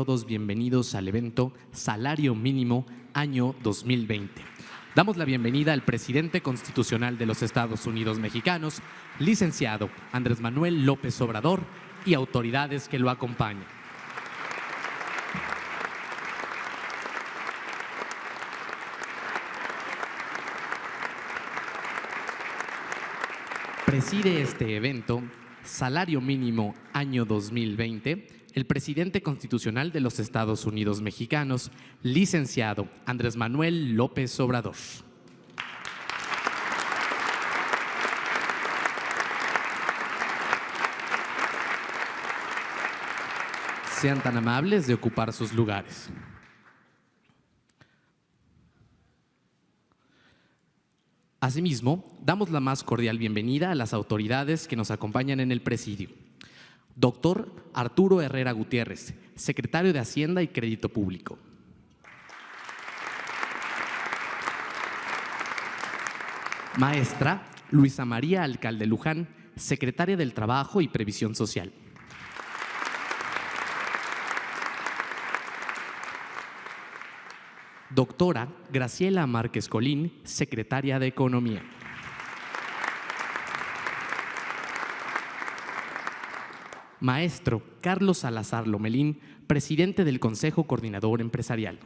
todos bienvenidos al evento Salario Mínimo Año 2020. Damos la bienvenida al presidente constitucional de los Estados Unidos mexicanos, licenciado Andrés Manuel López Obrador, y autoridades que lo acompañan. Preside este evento, Salario Mínimo Año 2020, el presidente constitucional de los Estados Unidos mexicanos, licenciado Andrés Manuel López Obrador. Sean tan amables de ocupar sus lugares. Asimismo, damos la más cordial bienvenida a las autoridades que nos acompañan en el presidio. Doctor Arturo Herrera Gutiérrez, secretario de Hacienda y Crédito Público. Maestra Luisa María Alcalde Luján, secretaria del Trabajo y Previsión Social. Doctora Graciela Márquez Colín, secretaria de Economía. Maestro Carlos Salazar Lomelín, presidente del Consejo Coordinador Empresarial.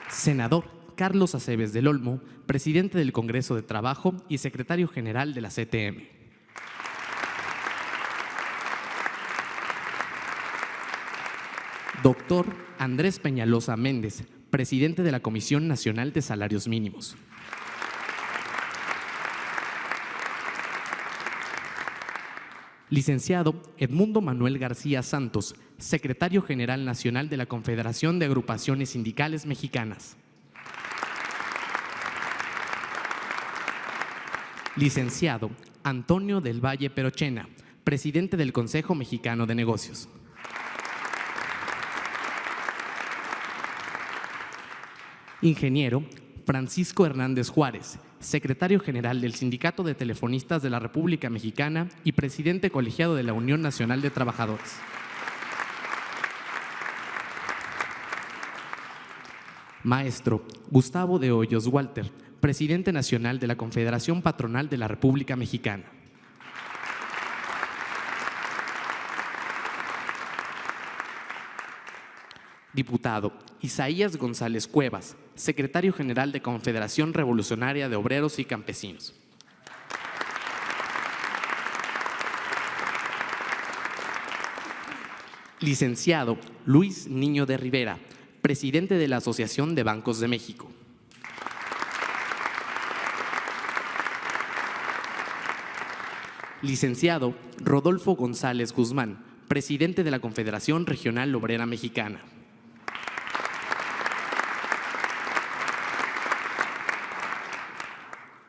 Senador Carlos Aceves del Olmo, presidente del Congreso de Trabajo y secretario general de la CTM. Doctor Andrés Peñalosa Méndez, presidente de la Comisión Nacional de Salarios Mínimos. Licenciado Edmundo Manuel García Santos, secretario general nacional de la Confederación de Agrupaciones Sindicales Mexicanas. Licenciado Antonio del Valle Perochena, presidente del Consejo Mexicano de Negocios. Ingeniero Francisco Hernández Juárez, secretario general del Sindicato de Telefonistas de la República Mexicana y presidente colegiado de la Unión Nacional de Trabajadores. Maestro Gustavo de Hoyos Walter, presidente nacional de la Confederación Patronal de la República Mexicana. Diputado Isaías González Cuevas, secretario general de Confederación Revolucionaria de Obreros y Campesinos. Licenciado Luis Niño de Rivera, presidente de la Asociación de Bancos de México. Licenciado Rodolfo González Guzmán, presidente de la Confederación Regional Obrera Mexicana.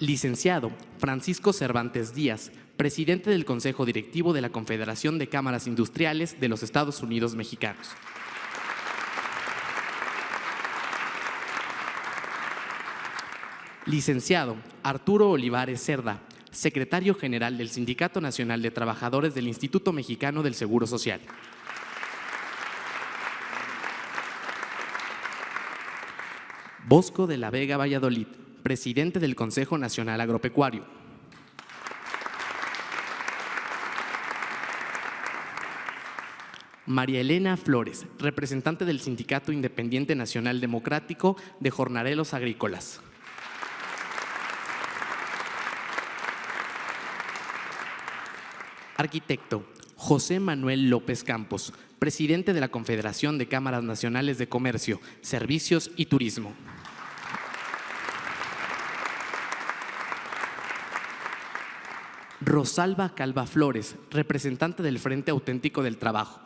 Licenciado Francisco Cervantes Díaz, presidente del Consejo Directivo de la Confederación de Cámaras Industriales de los Estados Unidos Mexicanos. Licenciado Arturo Olivares Cerda, secretario general del Sindicato Nacional de Trabajadores del Instituto Mexicano del Seguro Social. Bosco de la Vega Valladolid, presidente del Consejo Nacional Agropecuario. María Elena Flores, representante del Sindicato Independiente Nacional Democrático de Jornaleros Agrícolas. Arquitecto José Manuel López Campos, presidente de la Confederación de Cámaras Nacionales de Comercio, Servicios y Turismo. Rosalba Calva Flores, representante del Frente Auténtico del Trabajo.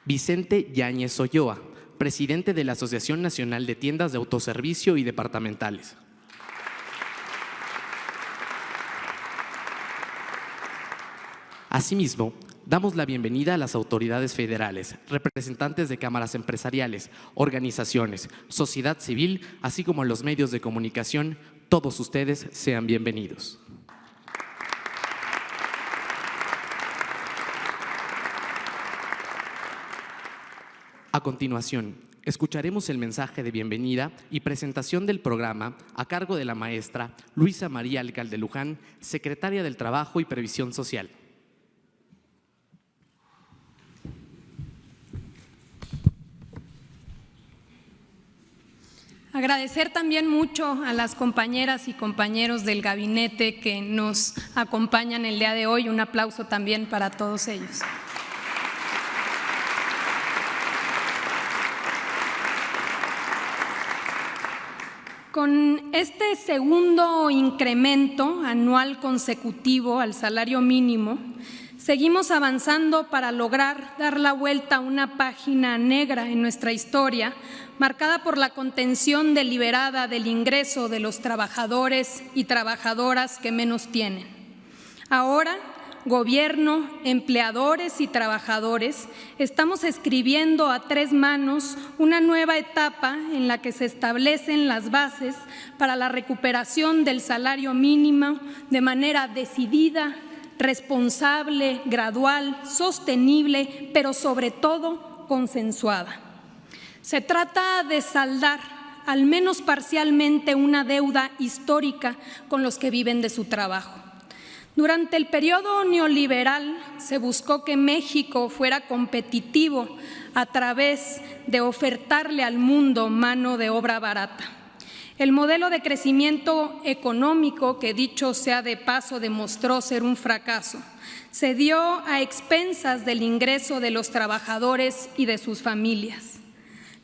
Vicente Yáñez Olloa, presidente de la Asociación Nacional de Tiendas de Autoservicio y Departamentales. Asimismo, damos la bienvenida a las autoridades federales, representantes de cámaras empresariales, organizaciones, sociedad civil, así como a los medios de comunicación, Todos ustedes sean bienvenidos. A continuación, escucharemos el mensaje de bienvenida y presentación del programa a cargo de la maestra Luisa María Alcalde Luján, secretaria del Trabajo y Previsión Social. Agradecer también mucho a las compañeras y compañeros del gabinete que nos acompañan el día de hoy. Un aplauso también para todos ellos. Con este segundo incremento anual consecutivo al salario mínimo, seguimos avanzando para lograr dar la vuelta a una página negra en nuestra historia, marcada por la contención deliberada del ingreso de los trabajadores y trabajadoras que menos tienen. Ahora, gobierno, empleadores y trabajadores, estamos escribiendo a tres manos una nueva etapa en la que se establecen las bases para la recuperación del salario mínimo de manera decidida, responsable, gradual, sostenible, pero sobre todo consensuada. Se trata de saldar, al menos parcialmente, una deuda histórica con los que viven de su trabajo. Durante el periodo neoliberal se buscó que México fuera competitivo a través de ofertarle al mundo mano de obra barata. El modelo de crecimiento económico, que dicho sea de paso demostró ser un fracaso, se dio a expensas del ingreso de los trabajadores y de sus familias.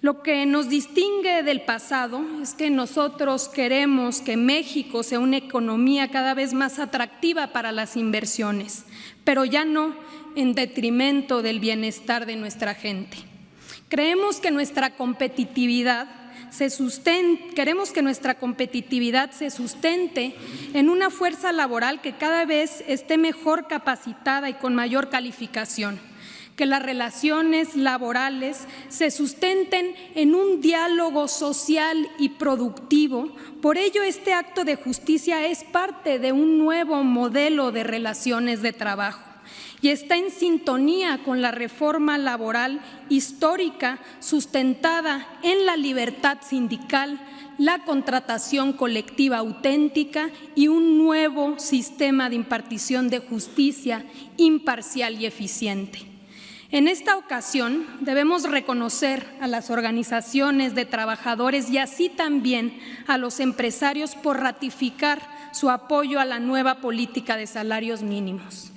Lo que nos distingue del pasado es que nosotros queremos que México sea una economía cada vez más atractiva para las inversiones, pero ya no en detrimento del bienestar de nuestra gente. Queremos que nuestra competitividad se sustente en una fuerza laboral que cada vez esté mejor capacitada y con mayor calificación. Que las relaciones laborales se sustenten en un diálogo social y productivo. Por ello, este acto de justicia es parte de un nuevo modelo de relaciones de trabajo y está en sintonía con la reforma laboral histórica sustentada en la libertad sindical, la contratación colectiva auténtica y un nuevo sistema de impartición de justicia imparcial y eficiente. En esta ocasión debemos reconocer a las organizaciones de trabajadores y así también a los empresarios por ratificar su apoyo a la nueva política de salarios mínimos.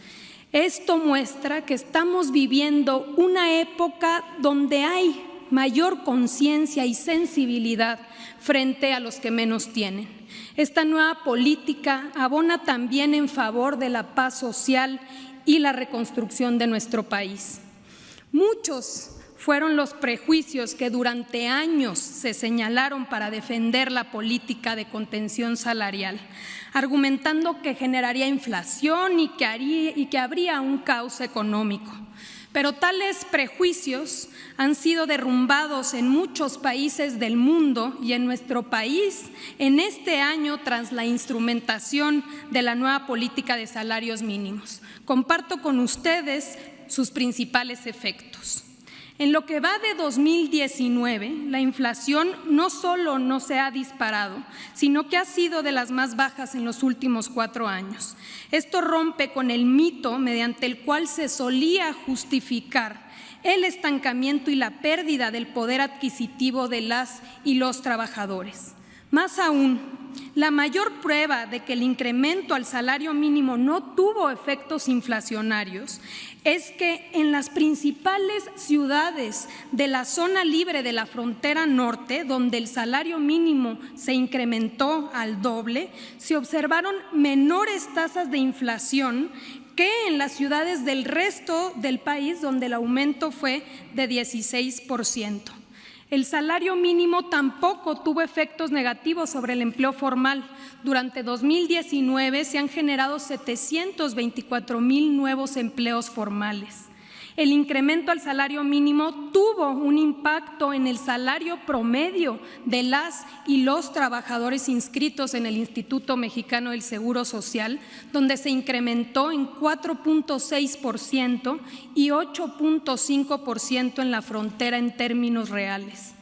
Esto muestra que estamos viviendo una época donde hay mayor conciencia y sensibilidad frente a los que menos tienen. Esta nueva política abona también en favor de la paz social y la reconstrucción de nuestro país. Muchos fueron los prejuicios que durante años se señalaron para defender la política de contención salarial, argumentando que generaría inflación y que habría un caos económico. Pero tales prejuicios han sido derrumbados en muchos países del mundo y en nuestro país en este año tras la instrumentación de la nueva política de salarios mínimos. Comparto con ustedes sus principales efectos. En lo que va de 2019, la inflación no solo no se ha disparado, sino que ha sido de las más bajas en los últimos 4 años. Esto rompe con el mito mediante el cual se solía justificar el estancamiento y la pérdida del poder adquisitivo de las y los trabajadores. Más aún, la mayor prueba de que el incremento al salario mínimo no tuvo efectos inflacionarios es que en las principales ciudades de la zona libre de la frontera norte, donde el salario mínimo se incrementó al doble, se observaron menores tasas de inflación que en las ciudades del resto del país, donde el aumento fue de 16%. El salario mínimo tampoco tuvo efectos negativos sobre el empleo formal. Durante 2019 se han generado 724,000 nuevos empleos formales. El incremento al salario mínimo tuvo un impacto en el salario promedio de las y los trabajadores inscritos en el Instituto Mexicano del Seguro Social, donde se incrementó en 4.6% y 8.5% en la frontera en términos reales.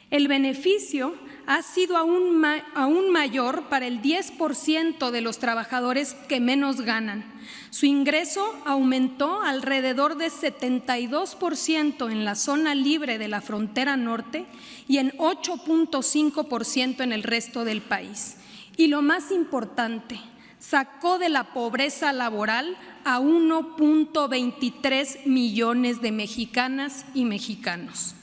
El beneficio ha sido aún mayor para el 10% de los trabajadores que menos ganan. Su ingreso aumentó alrededor de 72% en la zona libre de la frontera norte y en 8.5% en el resto del país. Y lo más importante, sacó de la pobreza laboral a 1.23 millones de mexicanas y mexicanos.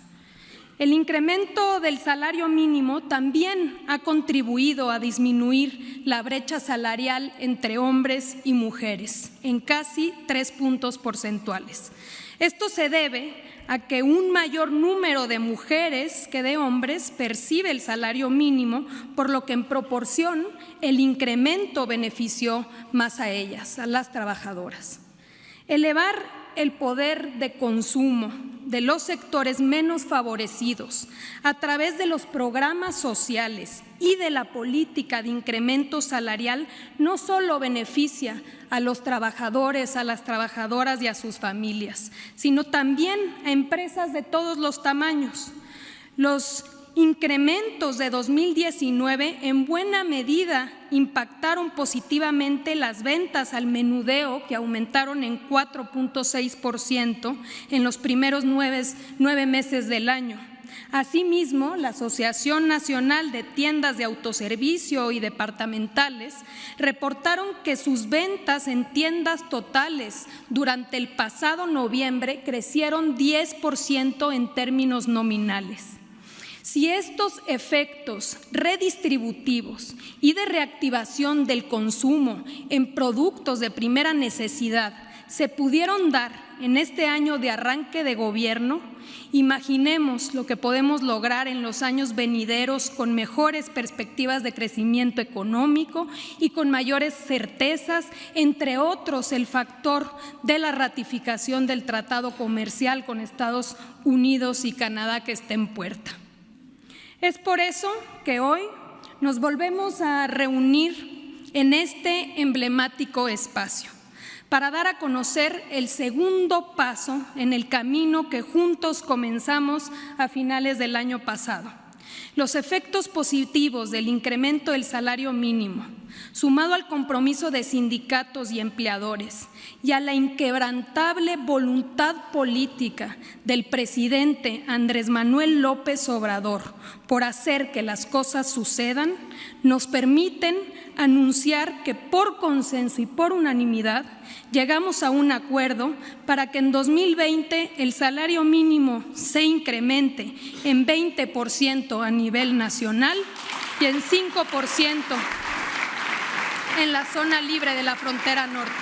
El incremento del salario mínimo también ha contribuido a disminuir la brecha salarial entre hombres y mujeres en casi 3 puntos porcentuales. Esto se debe a que un mayor número de mujeres que de hombres percibe el salario mínimo, por lo que en proporción el incremento benefició más a ellas, a las trabajadoras. Elevar el poder de consumo de los sectores menos favorecidos a través de los programas sociales y de la política de incremento salarial no solo beneficia a los trabajadores, a las trabajadoras y a sus familias, sino también a empresas de todos los tamaños. Los incrementos de 2019 en buena medida impactaron positivamente las ventas al menudeo, que aumentaron en 4.6% en los primeros 9 meses del año. Asimismo, la Asociación Nacional de Tiendas de Autoservicio y Departamentales reportaron que sus ventas en tiendas totales durante el pasado noviembre crecieron 10% en términos nominales. Si estos efectos redistributivos y de reactivación del consumo en productos de primera necesidad se pudieron dar en este año de arranque de gobierno, imaginemos lo que podemos lograr en los años venideros con mejores perspectivas de crecimiento económico y con mayores certezas, entre otros el factor de la ratificación del Tratado Comercial con Estados Unidos y Canadá que está en puerta. Es por eso que hoy nos volvemos a reunir en este emblemático espacio para dar a conocer el segundo paso en el camino que juntos comenzamos a finales del año pasado. Los efectos positivos del incremento del salario mínimo, sumado al compromiso de sindicatos y empleadores y a la inquebrantable voluntad política del presidente Andrés Manuel López Obrador por hacer que las cosas sucedan, nos permiten anunciar que por consenso y por unanimidad llegamos a un acuerdo para que en 2020 el salario mínimo se incremente en 20% a nivel nacional y en 5% en la zona libre de la frontera norte.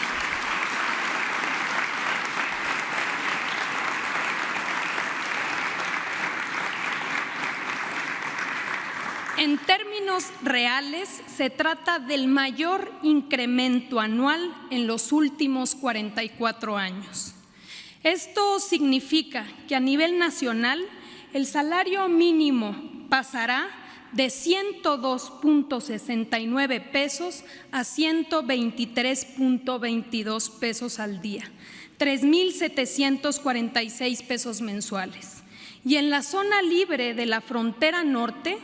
En términos reales, se trata del mayor incremento anual en los últimos 44 años. Esto significa que a nivel nacional el salario mínimo pasará de 102.69 pesos a 123.22 pesos al día, 3.746 pesos mensuales. Y en la zona libre de la frontera norte,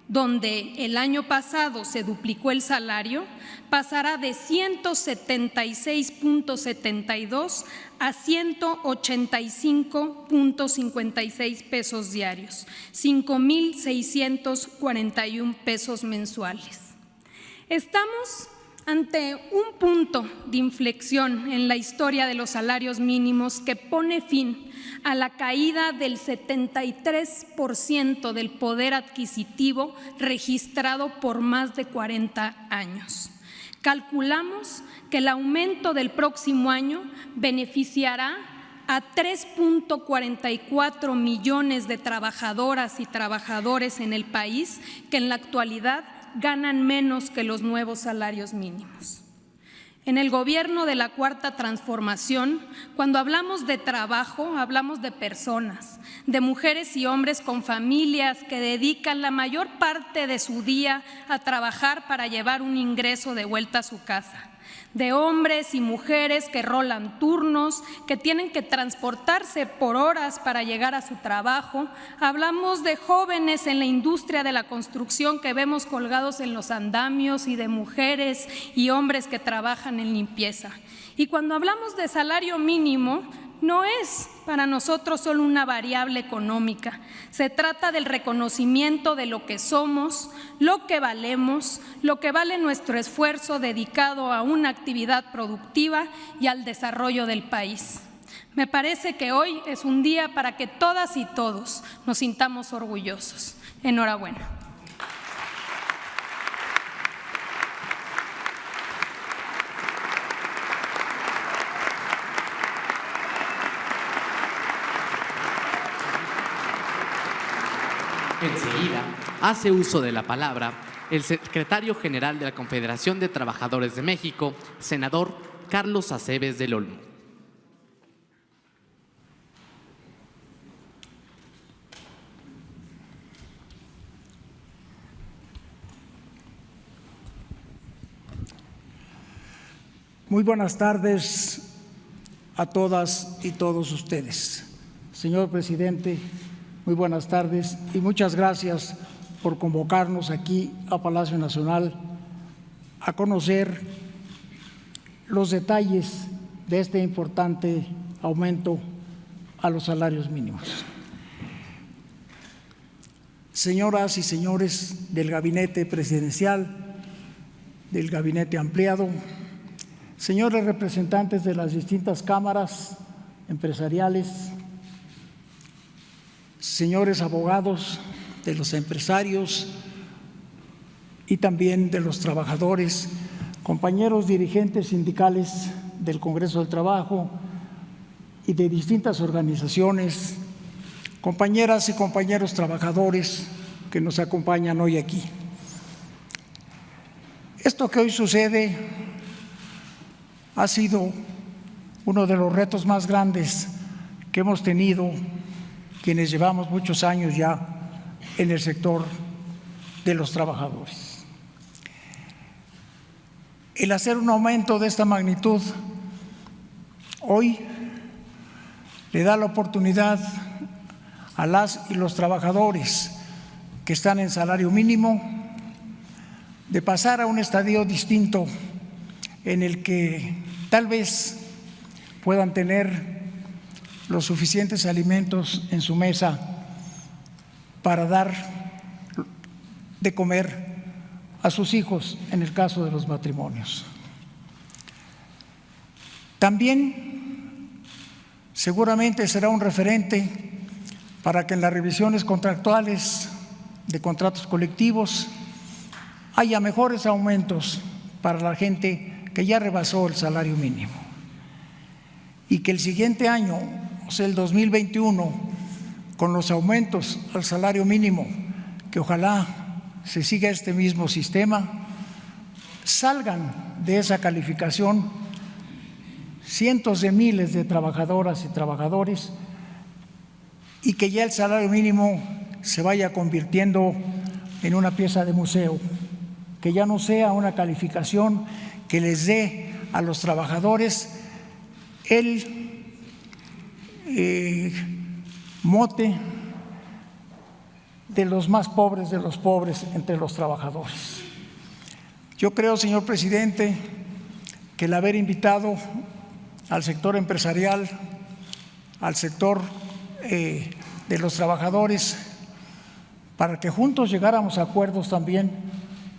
donde el año pasado se duplicó el salario, pasará de 176.72 a 185.56 pesos diarios, 5.641 pesos mensuales. Estamos ante un punto de inflexión en la historia de los salarios mínimos que pone fin a la caída del 73% del poder adquisitivo registrado por más de 40 años. Calculamos que el aumento del próximo año beneficiará a 3.44 millones de trabajadoras y trabajadores en el país que en la actualidad ganan menos que los nuevos salarios mínimos. En el gobierno de la Cuarta Transformación, cuando hablamos de trabajo, hablamos de personas, de mujeres y hombres con familias que dedican la mayor parte de su día a trabajar para llevar un ingreso de vuelta a su casa, de hombres y mujeres que rolan turnos, que tienen que transportarse por horas para llegar a su trabajo. Hablamos de jóvenes en la industria de la construcción que vemos colgados en los andamios y de mujeres y hombres que trabajan en limpieza. Y cuando hablamos de salario mínimo, no es para nosotros solo una variable económica. Se trata del reconocimiento de lo que somos, lo que valemos, lo que vale nuestro esfuerzo dedicado a una actividad productiva y al desarrollo del país. Me parece que hoy es un día para que todas y todos nos sintamos orgullosos. Enhorabuena. Enseguida, hace uso de la palabra el secretario general de la Confederación de Trabajadores de México, senador Carlos Acebes del Olmo. Muy buenas tardes a todas y todos ustedes. Señor presidente, muy buenas tardes y muchas gracias por convocarnos aquí a Palacio Nacional a conocer los detalles de este importante aumento a los salarios mínimos. Señoras y señores del Gabinete Presidencial, del Gabinete Ampliado, señores representantes de las distintas cámaras empresariales, señores abogados de los empresarios y también de los trabajadores, compañeros dirigentes sindicales del Congreso del Trabajo y de distintas organizaciones, compañeras y compañeros trabajadores que nos acompañan hoy aquí. Esto que hoy sucede ha sido uno de los retos más grandes que hemos tenido quienes llevamos muchos años ya en el sector de los trabajadores. El hacer un aumento de esta magnitud hoy le da la oportunidad a las y los trabajadores que están en salario mínimo de pasar a un estadio distinto en el que tal vez puedan tener los suficientes alimentos en su mesa para dar de comer a sus hijos en el caso de los matrimonios. También seguramente será un referente para que en las revisiones contractuales de contratos colectivos haya mejores aumentos para la gente que ya rebasó el salario mínimo y que el siguiente año, o sea, el 2021, con los aumentos al salario mínimo, que ojalá se siga este mismo sistema, salgan de esa calificación cientos de miles de trabajadoras y trabajadores y que ya el salario mínimo se vaya convirtiendo en una pieza de museo, que ya no sea una calificación que les dé a los trabajadores el mote de los más pobres de los pobres entre los trabajadores. Yo creo, señor presidente, que el haber invitado al sector empresarial, al sector de los trabajadores, para que juntos llegáramos a acuerdos también,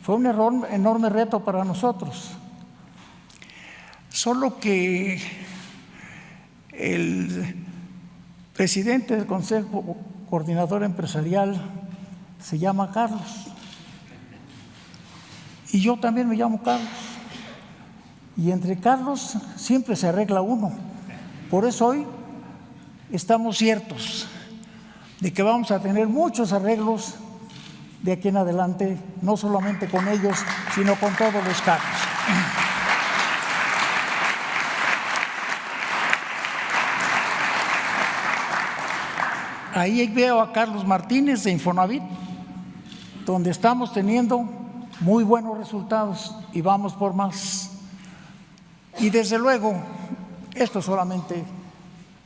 fue un enorme reto para nosotros. Solo que el presidente del Consejo Coordinador Empresarial se llama Carlos y yo también me llamo Carlos, y entre Carlos siempre se arregla uno. Por eso hoy estamos ciertos de que vamos a tener muchos arreglos de aquí en adelante, no solamente con ellos, sino con todos los Carlos. ahí veo a Carlos Martínez de Infonavit, donde estamos teniendo muy buenos resultados y vamos por más. Y desde luego, esto solamente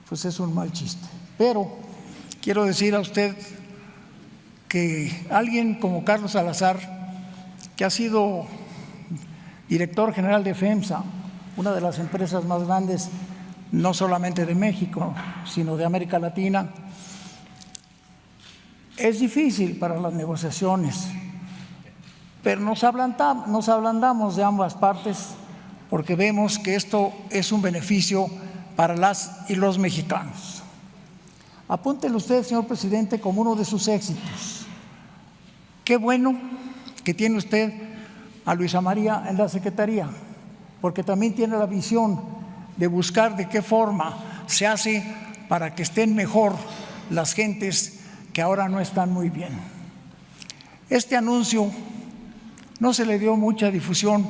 pues es un mal chiste, pero quiero decir a usted que alguien como Carlos Salazar, que ha sido director general de FEMSA, una de las empresas más grandes no solamente de México, sino de América Latina, es difícil para las negociaciones, pero nos ablandamos de ambas partes porque vemos que esto es un beneficio para las y los mexicanos. Apúntelo usted, señor presidente, como uno de sus éxitos. Qué bueno que tiene usted a Luisa María en la Secretaría, porque también tiene la visión de buscar de qué forma se hace para que estén mejor las gentes que ahora no están muy bien. Este anuncio no se le dio mucha difusión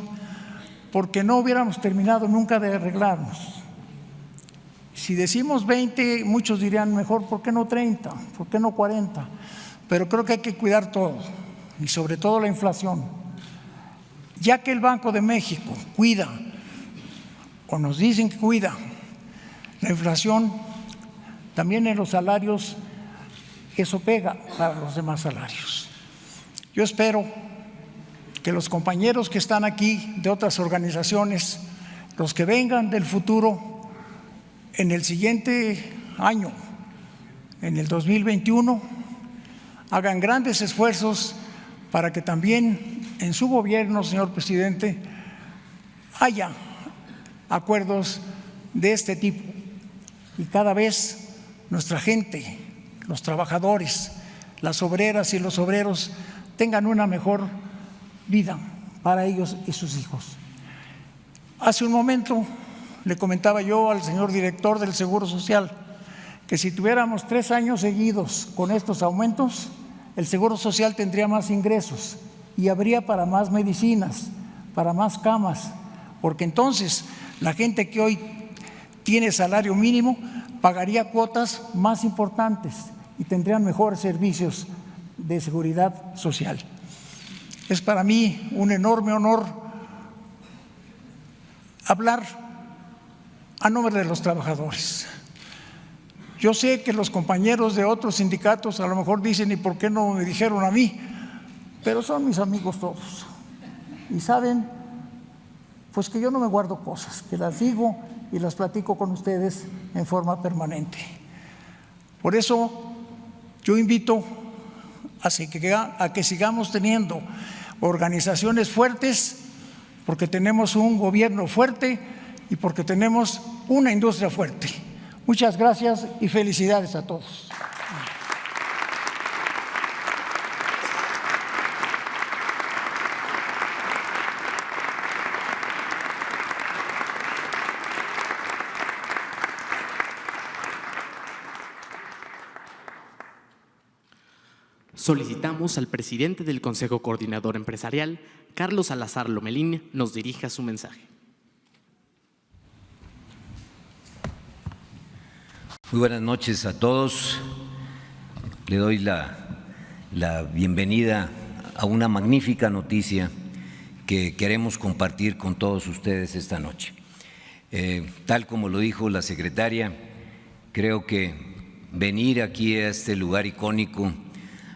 porque no hubiéramos terminado nunca de arreglarnos. Si decimos 20, muchos dirían mejor, ¿por qué no 30? ¿Por qué no 40? Pero creo que hay que cuidar todo, y sobre todo la inflación. Ya que el Banco de México cuida, o nos dicen que cuida, la inflación, también en los salarios, eso pega para los demás salarios. Yo espero que los compañeros que están aquí de otras organizaciones, los que vengan del futuro, en el siguiente año, en el 2021, hagan grandes esfuerzos para que también en su gobierno, señor presidente, haya acuerdos de este tipo y cada vez nuestra gente, los trabajadores, las obreras y los obreros tengan una mejor vida para ellos y sus hijos. Hace un momento le comentaba yo al señor director del Seguro Social que si tuviéramos 3 años seguidos con estos aumentos, el Seguro Social tendría más ingresos y habría para más medicinas, para más camas, porque entonces la gente que hoy tiene salario mínimo pagaría cuotas más importantes y tendrían mejores servicios de seguridad social. Es para mí un enorme honor hablar a nombre de los trabajadores. Yo sé que los compañeros de otros sindicatos a lo mejor dicen, ¿y por qué no me dijeron a mí? Pero son mis amigos todos y saben pues que yo no me guardo cosas, que las digo y las platico con ustedes en forma permanente. Por eso yo invito a que sigamos teniendo organizaciones fuertes, porque tenemos un gobierno fuerte y porque tenemos una industria fuerte. Muchas gracias y felicidades a todos. Solicitamos al presidente del Consejo Coordinador Empresarial, Carlos Salazar Lomelín, nos dirija su mensaje. Muy buenas noches a todos. Le doy la bienvenida a una magnífica noticia que queremos compartir con todos ustedes esta noche. Tal como lo dijo la secretaria, creo que venir aquí a este lugar icónico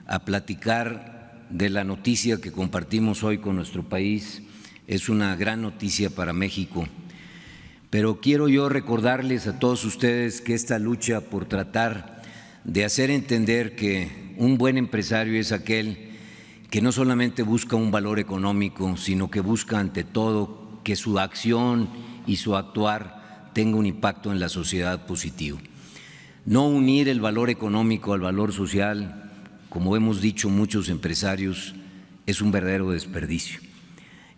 a platicar de la noticia que compartimos hoy con nuestro país es una gran noticia para México. Pero quiero yo recordarles a todos ustedes que esta lucha por tratar de hacer entender que un buen empresario es aquel que no solamente busca un valor económico, sino que busca ante todo que su acción y su actuar tenga un impacto en la sociedad positivo. No unir el valor económico al valor social, como hemos dicho muchos empresarios, es un verdadero desperdicio.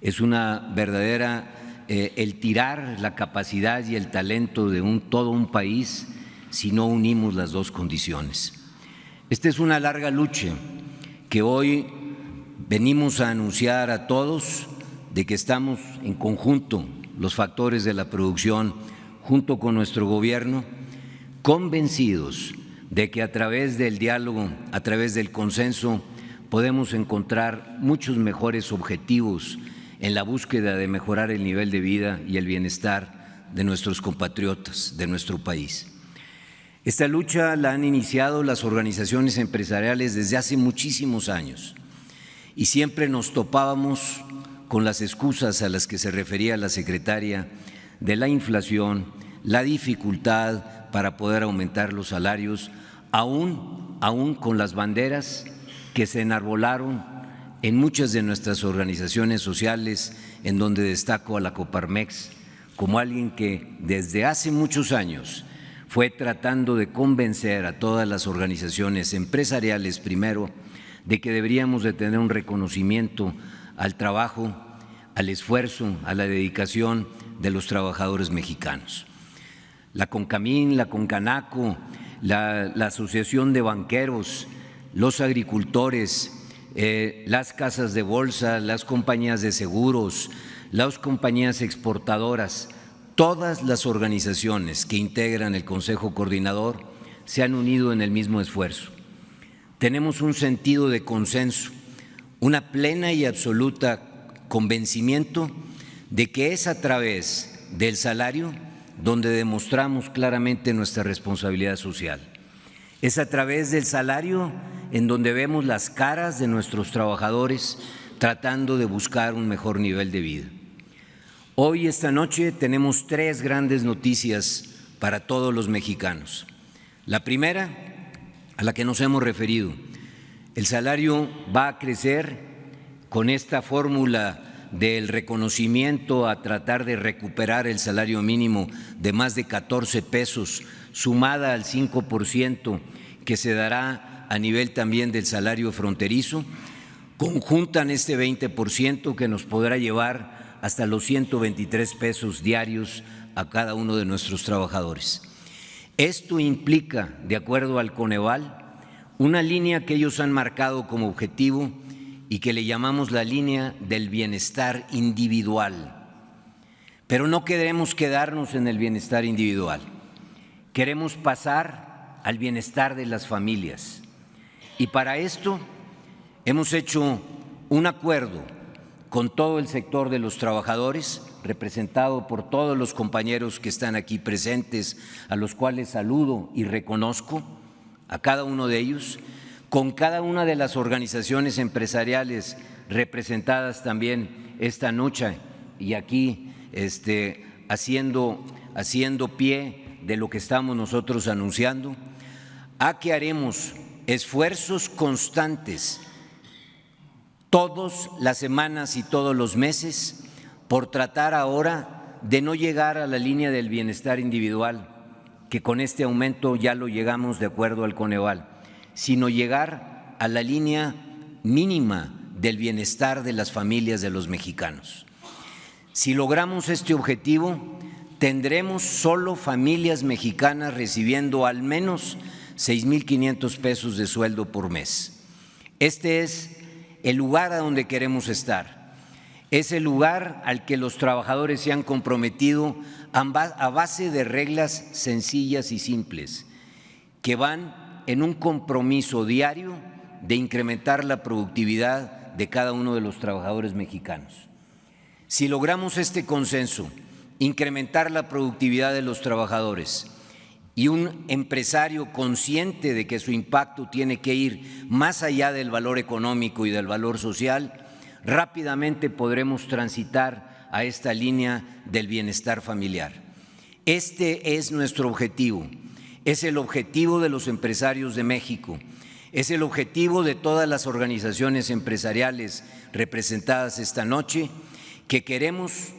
Es una verdadera el tirar la capacidad y el talento de todo un país si no unimos las dos condiciones. Esta es una larga lucha que hoy venimos a anunciar a todos de que estamos en conjunto los factores de la producción junto con nuestro gobierno convencidos de que a través del diálogo, a través del consenso, podemos encontrar muchos mejores objetivos en la búsqueda de mejorar el nivel de vida y el bienestar de nuestros compatriotas, de nuestro país. Esta lucha la han iniciado las organizaciones empresariales desde hace muchísimos años y siempre nos topábamos con las excusas a las que se refería la secretaria de la inflación, la dificultad para poder aumentar los salarios, aún con las banderas que se enarbolaron en muchas de nuestras organizaciones sociales, en donde destaco a la Coparmex como alguien que desde hace muchos años fue tratando de convencer a todas las organizaciones empresariales primero de que deberíamos de tener un reconocimiento al trabajo, al esfuerzo, a la dedicación de los trabajadores mexicanos. La CONCAMIN, la CONCANACO, la Asociación de Banqueros, los agricultores, las casas de bolsa, las compañías de seguros, las compañías exportadoras, todas las organizaciones que integran el Consejo Coordinador se han unido en el mismo esfuerzo. Tenemos un sentido de consenso, una plena y absoluta convencimiento de que es a través del salario donde demostramos claramente nuestra responsabilidad social. Es a través del salario en donde vemos las caras de nuestros trabajadores tratando de buscar un mejor nivel de vida. Hoy, esta noche, tenemos tres grandes noticias para todos los mexicanos. La primera, a la que nos hemos referido, el salario va a crecer con esta fórmula del reconocimiento a tratar de recuperar el salario mínimo de más de 14 pesos, sumada al 5% que se dará a nivel también del salario fronterizo, conjuntan este 20% que nos podrá llevar hasta los 123 pesos diarios a cada uno de nuestros trabajadores. Esto implica, de acuerdo al Coneval, una línea que ellos han marcado como objetivo y que le llamamos la línea del bienestar individual. Pero no queremos quedarnos en el bienestar individual, queremos pasar al bienestar de las familias. Y para esto hemos hecho un acuerdo con todo el sector de los trabajadores, representado por todos los compañeros que están aquí presentes, a los cuales saludo y reconozco a cada uno de ellos, con cada una de las organizaciones empresariales representadas también esta noche y aquí haciendo pie de lo que estamos nosotros anunciando, a que haremos esfuerzos constantes todas las semanas y todos los meses por tratar ahora de no llegar a la línea del bienestar individual, que con este aumento ya lo llegamos de acuerdo al Coneval, sino llegar a la línea mínima del bienestar de las familias de los mexicanos. Si logramos este objetivo, tendremos solo familias mexicanas recibiendo al menos 6,500 pesos de sueldo por mes. Este es el lugar a donde queremos estar. Es el lugar al que los trabajadores se han comprometido a base de reglas sencillas y simples, que van en un compromiso diario de incrementar la productividad de cada uno de los trabajadores mexicanos. Si logramos este consenso, incrementar la productividad de los trabajadores y un empresario consciente de que su impacto tiene que ir más allá del valor económico y del valor social, rápidamente podremos transitar a esta línea del bienestar familiar. Este es nuestro objetivo. Es el objetivo de los empresarios de México, es el objetivo de todas las organizaciones empresariales representadas esta noche, que queremos,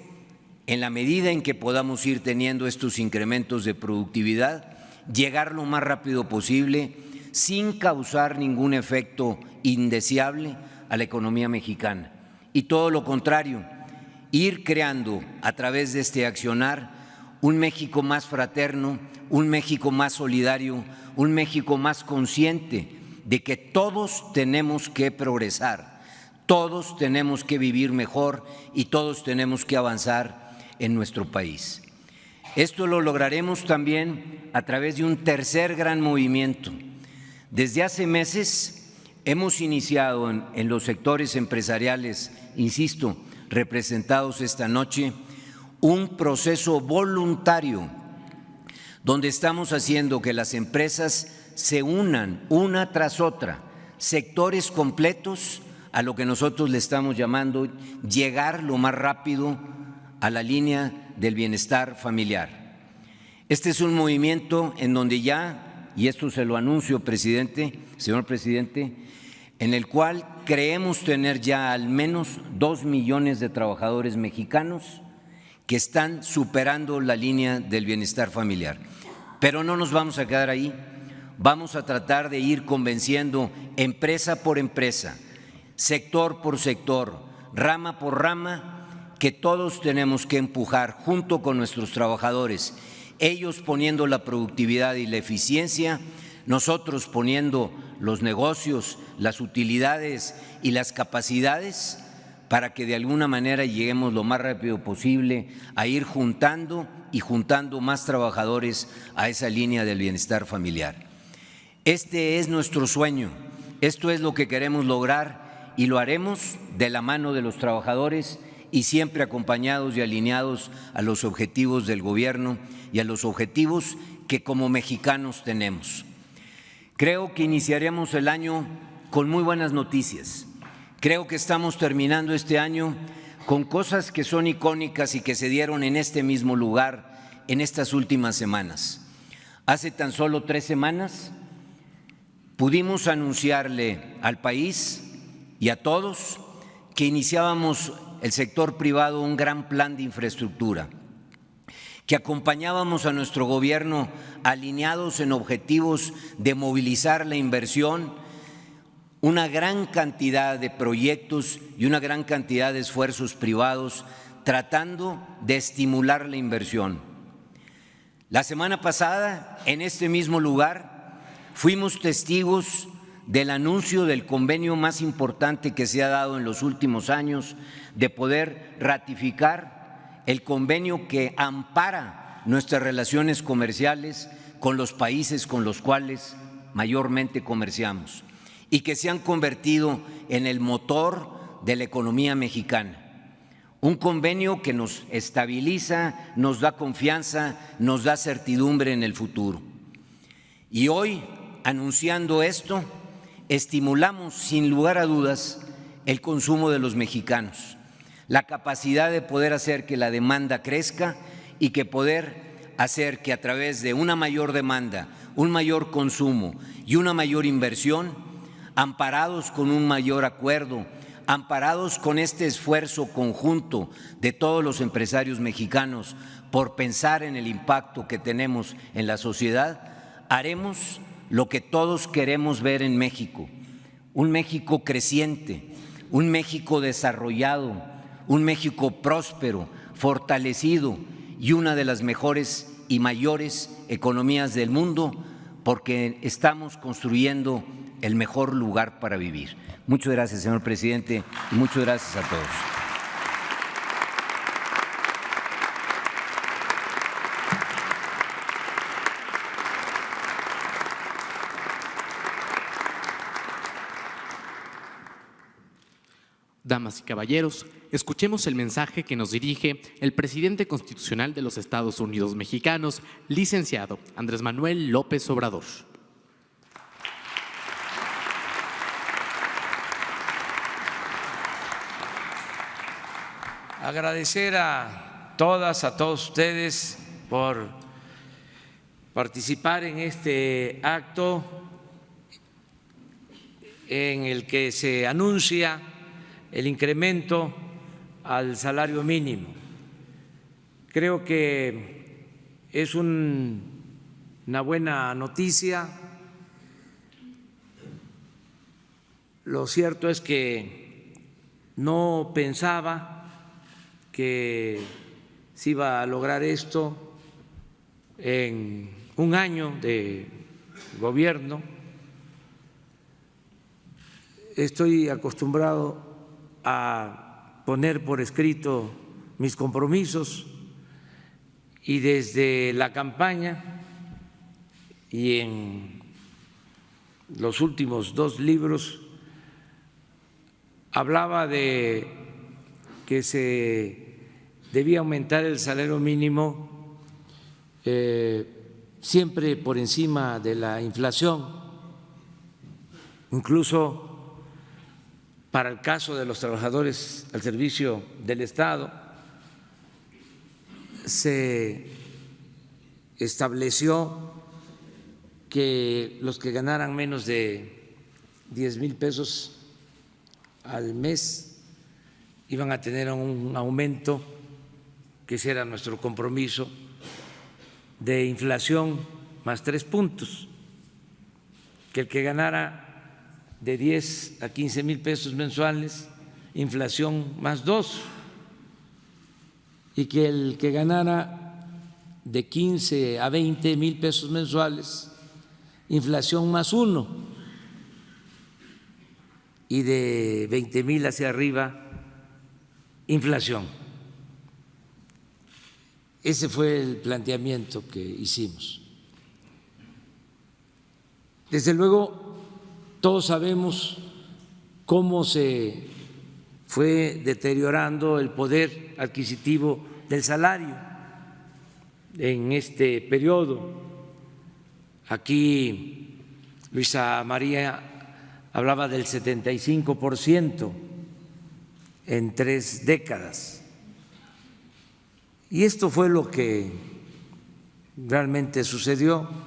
en la medida en que podamos ir teniendo estos incrementos de productividad, llegar lo más rápido posible sin causar ningún efecto indeseable a la economía mexicana. Y todo lo contrario, ir creando a través de este accionar un México más fraterno, un México más solidario, un México más consciente de que todos tenemos que progresar, todos tenemos que vivir mejor y todos tenemos que avanzar en nuestro país. Esto lo lograremos también a través de un tercer gran movimiento. Desde hace meses hemos iniciado en los sectores empresariales, insisto, representados esta noche, un proceso voluntario donde estamos haciendo que las empresas se unan una tras otra, sectores completos a lo que nosotros le estamos llamando llegar lo más rápido a la línea del bienestar familiar. Este es un movimiento en donde ya, y esto se lo anuncio, señor presidente, en el cual creemos tener ya al menos 2 millones de trabajadores mexicanos que están superando la línea del bienestar familiar. Pero no nos vamos a quedar ahí, vamos a tratar de ir convenciendo empresa por empresa, sector por sector, rama por rama, que todos tenemos que empujar junto con nuestros trabajadores, ellos poniendo la productividad y la eficiencia, nosotros poniendo los negocios, las utilidades y las capacidades para que de alguna manera lleguemos lo más rápido posible a ir juntando y juntando más trabajadores a esa línea del bienestar familiar. Este es nuestro sueño, esto es lo que queremos lograr y lo haremos de la mano de los trabajadores y siempre acompañados y alineados a los objetivos del gobierno y a los objetivos que como mexicanos tenemos. Creo que iniciaremos el año con muy buenas noticias. Creo que estamos terminando este año con cosas que son icónicas y que se dieron en este mismo lugar en estas últimas semanas. Hace tan solo 3 semanas pudimos anunciarle al país y a todos que iniciábamos el sector privado un gran plan de infraestructura, que acompañábamos a nuestro gobierno alineados en objetivos de movilizar la inversión, una gran cantidad de proyectos y una gran cantidad de esfuerzos privados tratando de estimular la inversión. La semana pasada, en este mismo lugar, fuimos testigos del anuncio del convenio más importante que se ha dado en los últimos años, de poder ratificar el convenio que ampara nuestras relaciones comerciales con los países con los cuales mayormente comerciamos y que se han convertido en el motor de la economía mexicana. Un convenio que nos estabiliza, nos da confianza, nos da certidumbre en el futuro. Y hoy, anunciando esto, estimulamos sin lugar a dudas el consumo de los mexicanos, la capacidad de poder hacer que la demanda crezca y que poder hacer que a través de una mayor demanda, un mayor consumo y una mayor inversión, amparados con un mayor acuerdo, amparados con este esfuerzo conjunto de todos los empresarios mexicanos por pensar en el impacto que tenemos en la sociedad, haremos lo que todos queremos ver en México, un México creciente, un México desarrollado, un México próspero, fortalecido y una de las mejores y mayores economías del mundo, porque estamos construyendo el mejor lugar para vivir. Muchas gracias, señor presidente, y muchas gracias a todos. Damas y caballeros, escuchemos el mensaje que nos dirige el presidente constitucional de los Estados Unidos mexicanos, licenciado Andrés Manuel López Obrador. Agradecer a todas, a todos ustedes por participar en este acto en el que se anuncia el incremento al salario mínimo. Creo que es una buena noticia. Lo cierto es que no pensaba que se iba a lograr esto en un año de gobierno. Estoy acostumbrado a poner por escrito mis compromisos, y desde la campaña y en los últimos 2 libros hablaba de que se debía aumentar el salario mínimo siempre por encima de la inflación, incluso para el caso de los trabajadores al servicio del Estado, se estableció que los que ganaran menos de 10,000 pesos al mes iban a tener un aumento, que ese era nuestro compromiso, de inflación más 3 puntos, que el que ganara de 10 a 15,000 pesos mensuales, inflación más 2, y que el que ganara de 15 a 20,000 pesos mensuales, inflación más 1, y de 20,000 hacia arriba, inflación. Ese fue el planteamiento que hicimos. Desde luego, todos sabemos cómo se fue deteriorando el poder adquisitivo del salario en este periodo. Aquí Luisa María hablaba del 75% en 3 décadas. Y esto fue lo que realmente sucedió.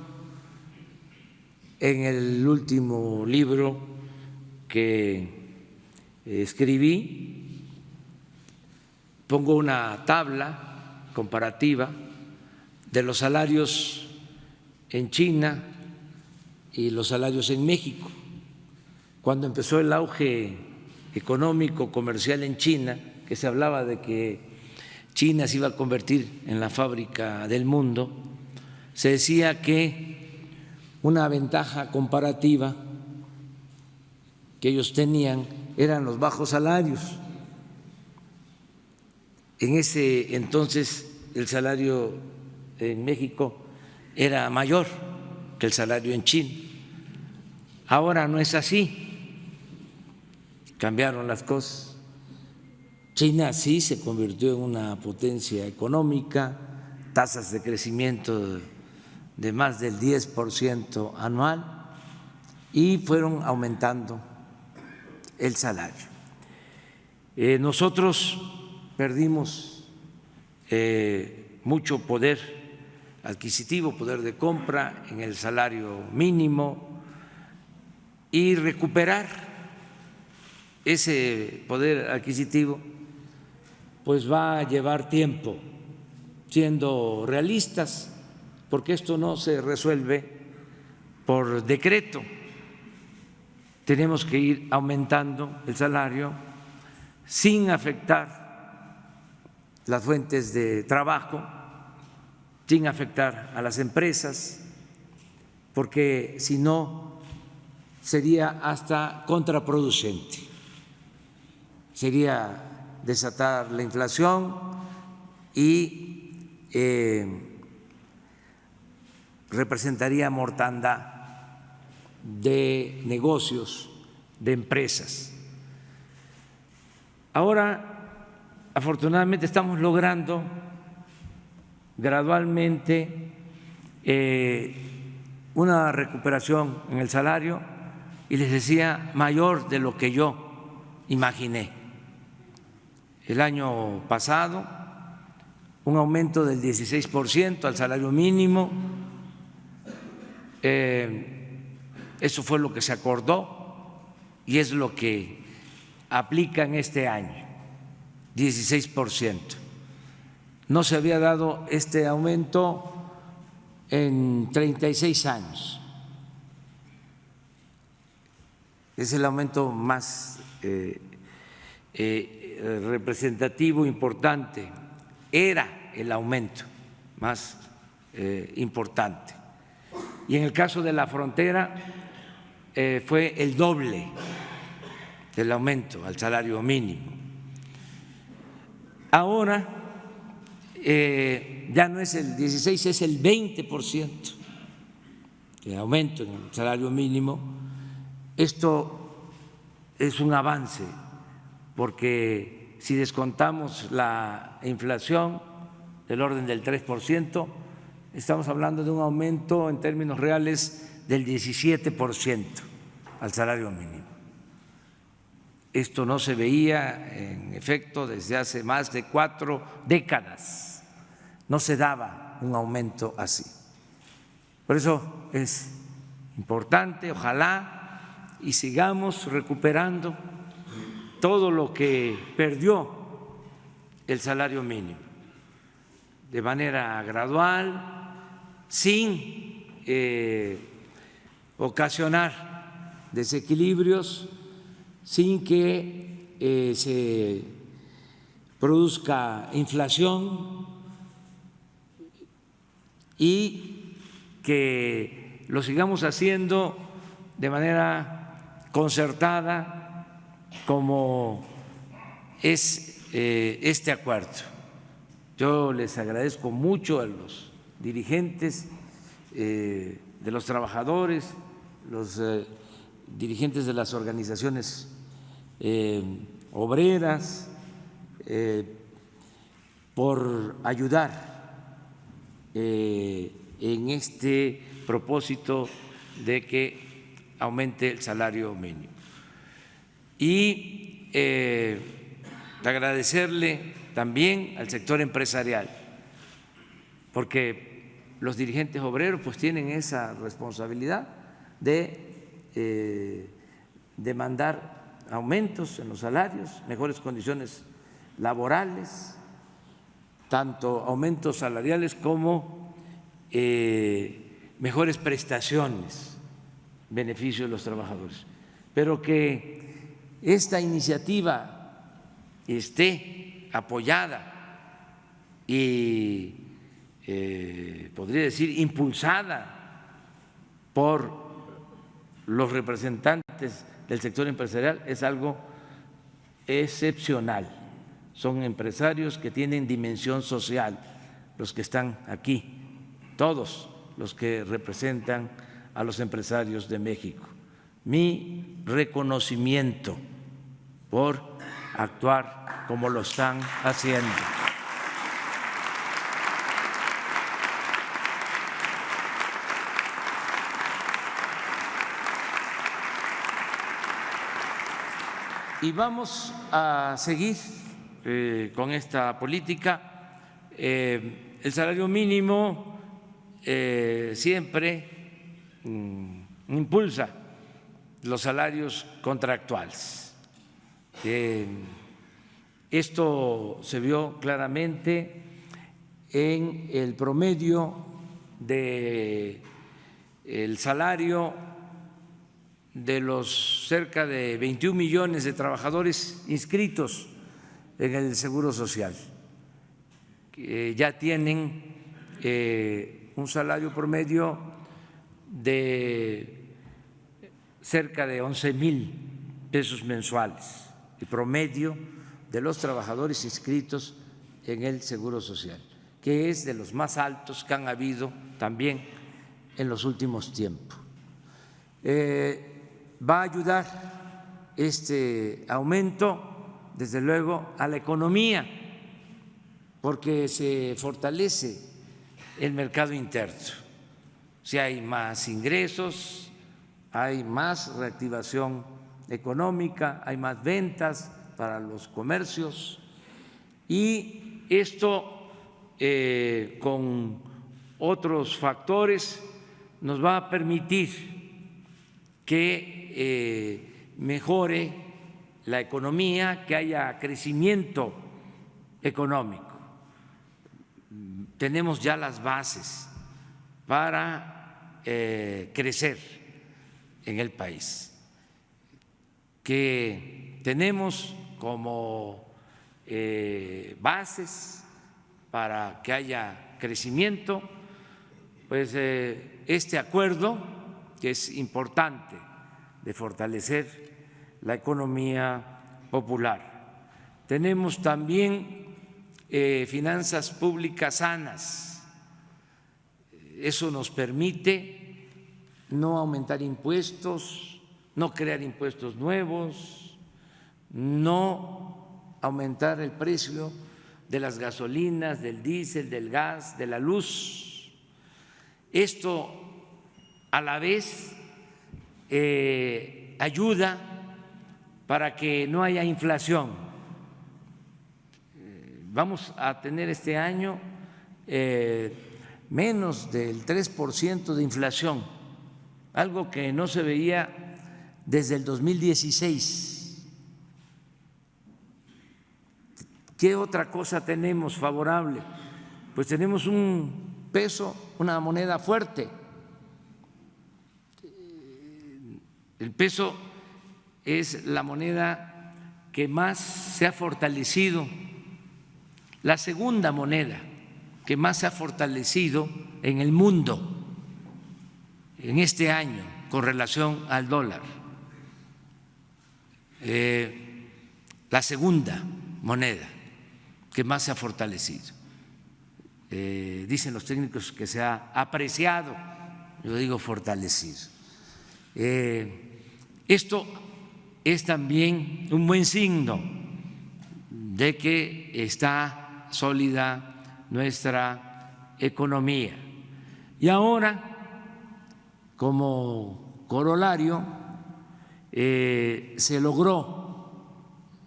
En el último libro que escribí pongo una tabla comparativa de los salarios en China y los salarios en México. Cuando empezó el auge económico, comercial en China, que se hablaba de que China se iba a convertir en la fábrica del mundo, se decía que una ventaja comparativa que ellos tenían eran los bajos salarios. En ese entonces el salario en México era mayor que el salario en China. Ahora no es así, cambiaron las cosas. China sí se convirtió en una potencia económica, tasas de crecimiento de más del 10% anual, y fueron aumentando el salario. Nosotros perdimos mucho poder adquisitivo, poder de compra en el salario mínimo, y recuperar ese poder adquisitivo pues va a llevar tiempo, siendo realistas, porque esto no se resuelve por decreto. Tenemos que ir aumentando el salario sin afectar las fuentes de trabajo, sin afectar a las empresas, porque si no sería hasta contraproducente, sería desatar la inflación y representaría mortandad de negocios, de empresas. Ahora, afortunadamente, estamos logrando gradualmente una recuperación en el salario, y les decía, mayor de lo que yo imaginé. El año pasado, un aumento del 16% al salario mínimo. Eso fue lo que se acordó y es lo que aplica en este año, 16%. No se había dado este aumento en 36 años. Es el aumento más representativo, importante. Era el aumento más importante. Y en el caso de la frontera fue el doble del aumento al salario mínimo. Ahora ya no es el 16, es el 20% de aumento en el salario mínimo. Esto es un avance porque si descontamos la inflación del orden del 3%, estamos hablando de un aumento en términos reales del 17% al salario mínimo. Esto no se veía, en efecto, desde hace más de 4 décadas. No se daba un aumento así. Por eso es importante, ojalá, y sigamos recuperando todo lo que perdió el salario mínimo de manera gradual, sin ocasionar desequilibrios, sin que se produzca inflación y que lo sigamos haciendo de manera concertada como es este acuerdo. Yo les agradezco mucho a los dirigentes de los trabajadores, los dirigentes de las organizaciones obreras, por ayudar en este propósito de que aumente el salario mínimo. Y agradecerle también al sector empresarial, porque los dirigentes obreros pues tienen esa responsabilidad de demandar aumentos en los salarios, mejores condiciones laborales, tanto aumentos salariales como mejores prestaciones, beneficio de los trabajadores. Pero que esta iniciativa esté apoyada y podría decir impulsada por los representantes del sector empresarial es algo excepcional. Son empresarios que tienen dimensión social, los que están aquí, todos los que representan a los empresarios de México. Mi reconocimiento por actuar como lo están haciendo. Y vamos a seguir con esta política. El salario mínimo siempre impulsa los salarios contractuales. Esto se vio claramente en el promedio del salario de los cerca de 21 millones de trabajadores inscritos en el Seguro Social, que ya tienen un salario promedio de cerca de 11,000 pesos mensuales, el promedio de los trabajadores inscritos en el Seguro Social, que es de los más altos que han habido también en los últimos tiempos. Va a ayudar este aumento, desde luego, a la economía, porque se fortalece el mercado interno. Si hay más ingresos, hay más reactivación económica, hay más ventas para los comercios y esto con otros factores nos va a permitir que mejore la economía, que haya crecimiento económico. Tenemos ya las bases para crecer en el país, que tenemos como bases para que haya crecimiento, pues este acuerdo, que es importante, de fortalecer la economía popular. Tenemos también finanzas públicas sanas. Eso nos permite no aumentar impuestos, no crear impuestos nuevos, no aumentar el precio de las gasolinas, del diésel, del gas, de la luz. Esto a la vez ayuda para que no haya inflación. Vamos a tener este año menos del 3% de inflación, algo que no se veía desde el 2016. ¿Qué otra cosa tenemos favorable? Pues tenemos un peso, una moneda fuerte. El peso es la moneda que más se ha fortalecido, la segunda moneda que más se ha fortalecido en el mundo en este año con relación al dólar. La segunda moneda que más se ha fortalecido. Dicen los técnicos que se ha apreciado, yo digo fortalecido. Esto es también un buen signo de que está sólida nuestra economía. Y ahora, como corolario, se logró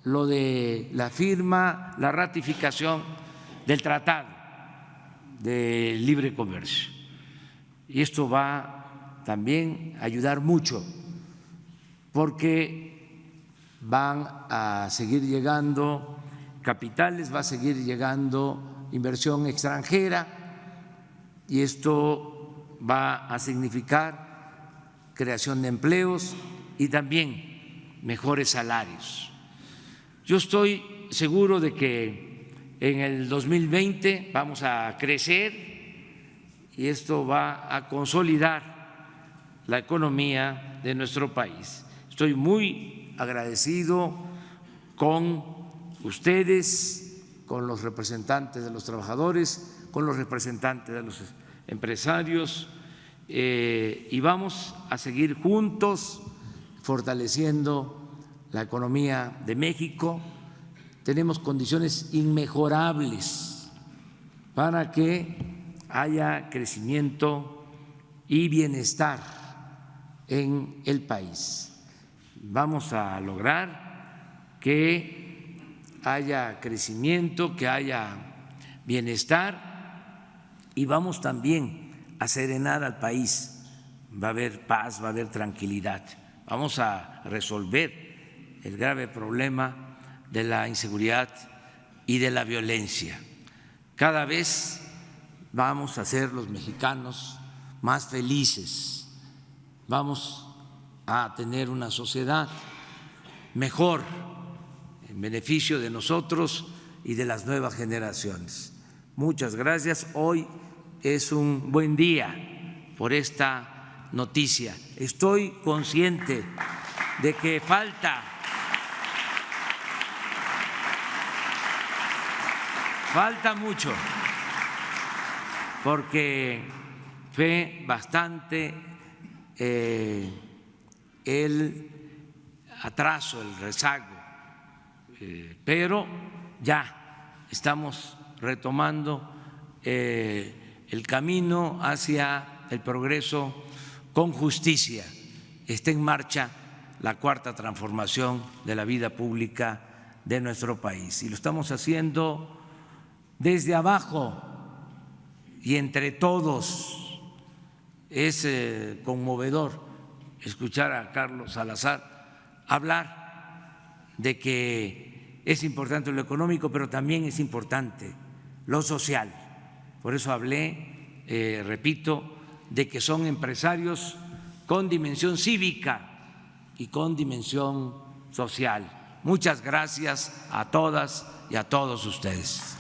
lo de la firma, la ratificación del Tratado de Libre Comercio. Y esto va también a ayudar mucho, porque van a seguir llegando capitales, va a seguir llegando inversión extranjera, y esto va a significar creación de empleos y también mejores salarios. Yo estoy seguro de que en el 2020 vamos a crecer y esto va a consolidar la economía de nuestro país. Estoy muy agradecido con ustedes, con los representantes de los trabajadores, con los representantes de los empresarios, y vamos a seguir juntos fortaleciendo la economía de México. Tenemos condiciones inmejorables para que haya crecimiento y bienestar en el país. Vamos a lograr que haya crecimiento, que haya bienestar, y vamos también a serenar al país. Va a haber paz, va a haber tranquilidad. Vamos a resolver el grave problema de la inseguridad y de la violencia. Cada vez vamos a ser los mexicanos más felices, vamos a tener una sociedad mejor en beneficio de nosotros y de las nuevas generaciones. Muchas gracias. Hoy es un buen día por esta noticia. Estoy consciente de que falta mucho, porque fue bastante el atraso, el rezago, pero ya estamos retomando el camino hacia el progreso con justicia. Está en marcha la cuarta transformación de la vida pública de nuestro país y lo estamos haciendo desde abajo y entre todos. Es conmovedor escuchar a Carlos Salazar hablar de que es importante lo económico, pero también es importante lo social. Por eso hablé, repito, de que son empresarios con dimensión cívica y con dimensión social. Muchas gracias a todas y a todos ustedes.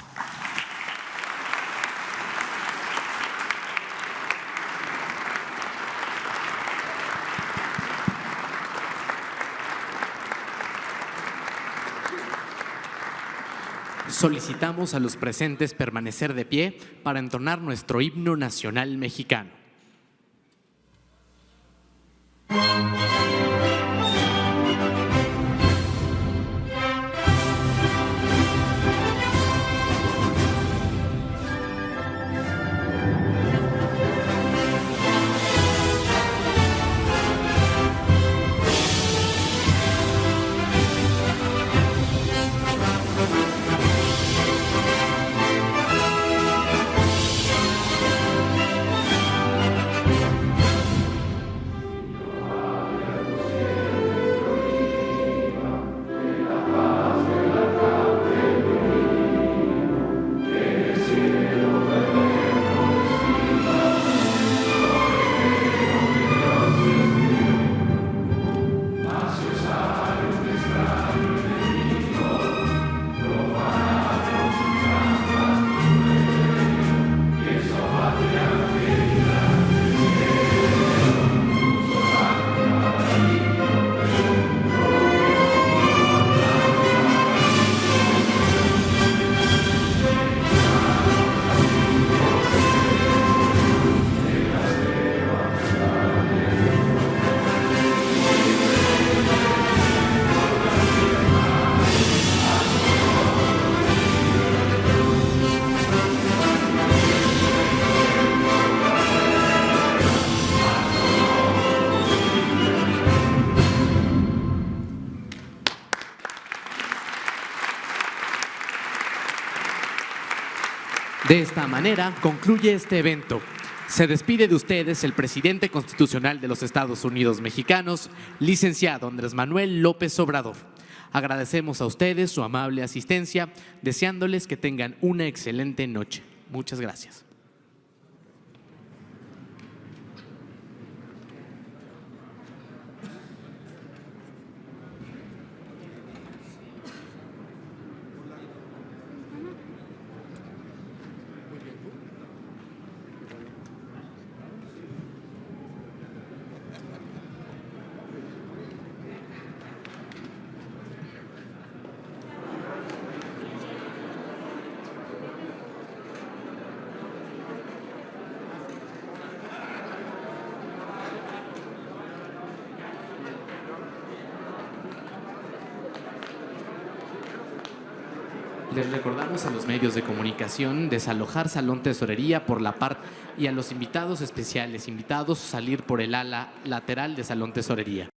Solicitamos a los presentes permanecer de pie para entonar nuestro himno nacional mexicano. De esta manera concluye este evento. Se despide de ustedes el presidente constitucional de los Estados Unidos mexicanos, licenciado Andrés Manuel López Obrador. Agradecemos a ustedes su amable asistencia, deseándoles que tengan una excelente noche. Muchas gracias. Les recordamos a los medios de comunicación desalojar Salón Tesorería por la parte y a los invitados especiales, invitados salir por el ala lateral de Salón Tesorería.